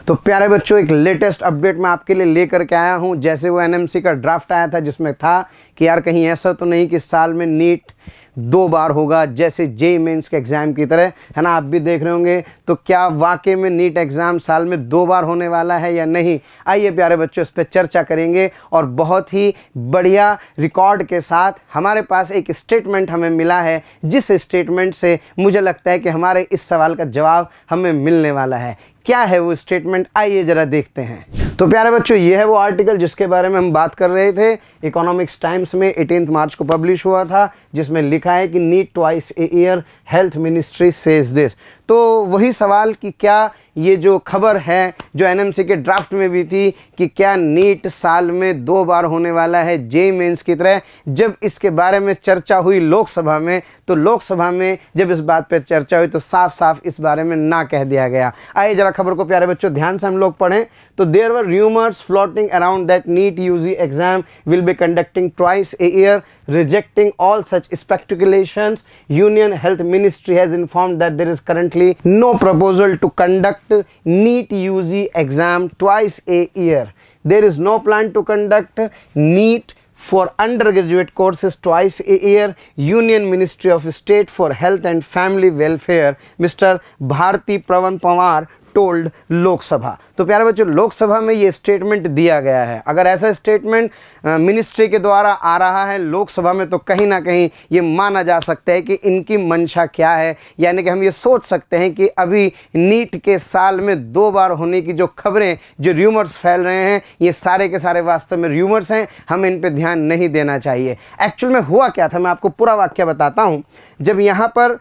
तो प्यारे बच्चों, एक लेटेस्ट अपडेट मैं आपके लिए लेकर के आया हूं। जैसे वो एनएमसी का ड्राफ्ट आया था जिसमें था कि यार कहीं ऐसा तो नहीं कि साल में नीट 2 बार होगा जैसे जेईई मेंस के एग्ज़ाम की तरह, है ना। आप भी देख रहे होंगे। तो क्या वाकई में नीट एग्ज़ाम साल में 2 बार होने वाला है या नहीं? आइए प्यारे बच्चों, इस पर चर्चा करेंगे। और बहुत ही बढ़िया रिकॉर्ड के साथ हमारे पास एक स्टेटमेंट हमें मिला है, जिस स्टेटमेंट से मुझे लगता है कि हमारे इस सवाल का जवाब हमें मिलने वाला है। क्या है वो स्टेटमेंट, आइए ज़रा देखते हैं। तो प्यारे बच्चों, ये है वो आर्टिकल जिसके बारे में हम बात कर रहे थे। इकोनॉमिक्स टाइम्स में 18 मार्च को पब्लिश हुआ था, जिसमें लिखा है कि NEET twice a year, health ministry says this. तो वही सवाल कि क्या ये जो खबर है जो एनएमसी के ड्राफ्ट में भी थी कि क्या नीट साल में 2 बार होने वाला है जेईई मेंस की तरह, जब इसके बारे में चर्चा हुई लोकसभा में, तो लोकसभा में जब इस बात पर चर्चा हुई तो साफ साफ इस बारे में ना कह दिया गया। आइए जरा खबर को प्यारे बच्चों ध्यान से हम लोग पढ़ें। तो there were rumors floating around that NEET UG exam will be conducting twice a year, rejecting all such speculations. Union Health Ministry has informed that there is currently no proposal to conduct NEET UG exam twice a year. There is no plan to conduct NEET for undergraduate courses twice a year. Union Ministry of State for Health and Family Welfare, Mr. Bharti Pravan Pawar told Lok Sabha. तो प्यारे बच्चों, लोकसभा में ये statement दिया गया है। अगर ऐसा स्टेटमेंट मिनिस्ट्री के द्वारा आ रहा है लोकसभा में, तो कहीं ना कहीं ये माना जा सकता है कि इनकी मंशा क्या है। यानी कि हम ये सोच सकते हैं कि अभी नीट के साल में 2 बार होने की जो खबरें, जो र्यूमर्स फैल रहे हैं, ये सारे के सारे वास्तव में र्यूमर्स हैं। हमें इन पर ध्यान नहीं देना चाहिए। एक्चुअल में हुआ क्या था, मैं आपको पूरा वाक्य बताता हूँ। जब यहाँ पर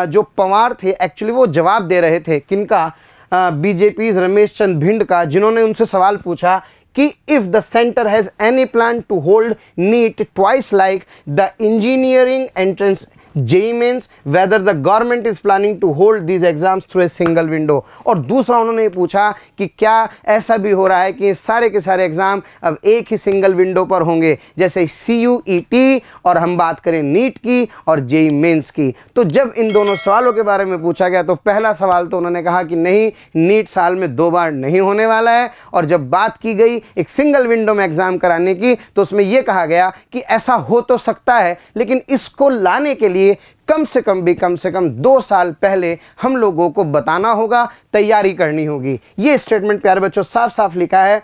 जो पवार थे, एक्चुअली वो जवाब दे रहे थे किनका, बीजेपी रमेश चंद भिंड का, जिन्होंने उनसे सवाल पूछा कि if the centre has any plan to hold NEET twice like the engineering entrance JEE Mains, whether the government is planning to hold these exams through a single window. और दूसरा उन्होंने पूछा कि क्या ऐसा भी हो रहा है कि सारे के सारे एग्जाम अब एक ही सिंगल विंडो पर होंगे, जैसे CUET और हम बात करें नीट की और जेईई मेंस की। तो जब इन दोनों सवालों के बारे में पूछा गया तो पहला सवाल तो उन्होंने कहा कि नहीं, नीट साल में 2 बार नहीं होने वाला है। और जब बात की गई एक सिंगल विंडो में एग्जाम कराने की, तो उसमें यह कहा गया कि ऐसा हो तो सकता है, लेकिन इसको लाने के लिए कम से कम 2 साल पहले हम लोगों को बताना होगा, तैयारी करनी होगी। ये स्टेटमेंट प्यारे बच्चों साफ साफ लिखा है।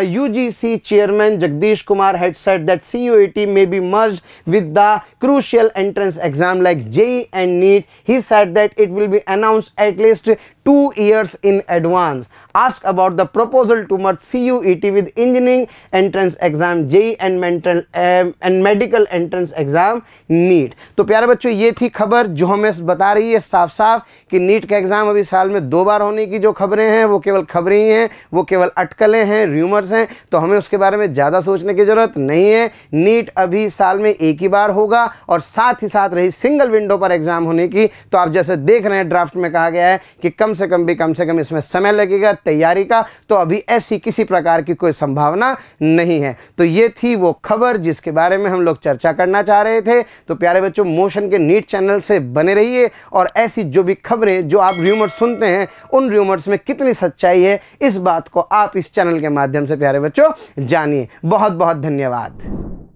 UGC chairman Jagdish Kumar had said that CUET may be merged with the crucial entrance exam like JEE and NEET. He said that it will be announced at least 2 years in advance. Asked about the proposal to merge CUET with engineering entrance exam JEE and medical entrance exam NEET. तो प्यारे बच्चों, ये थी खबर जो हमें बता रही है साफ साफ कि नीट का एग्जाम अभी साल में 2 बार होने की जो खबरें हैं वो केवल खबरें ही हैं, वो केवल अटकलें हैं, र्यूमर्स हैं। तो हमें उसके बारे में ज़्यादा सोचने की ज़रूरत नहीं है। नीट अभी साल में एक ही बार होगा और साथ ही साथ रही सिंगल विंडो पर एग्जाम होने की, तो आप जैसे देख रहे हैं ड्राफ्ट में कहा गया है कि कम से कम इसमें समय लगेगा तैयारी का। तो अभी ऐसी किसी प्रकार की कोई संभावना नहीं है। तो ये थी वो खबर जिसके बारे में हम लोग चर्चा करना चाह रहे थे। तो प्यारे बच्चों, मोशन के नीट चैनल से बने रहिए और ऐसी जो भी खबरें जो आप र्यूमर्स सुनते हैं, उन र्यूमर्स में कितनी सच्चाई है, इस बात को आप इस चैनल के माध्यम से प्यारे बच्चों जानिए। बहुत बहुत धन्यवाद।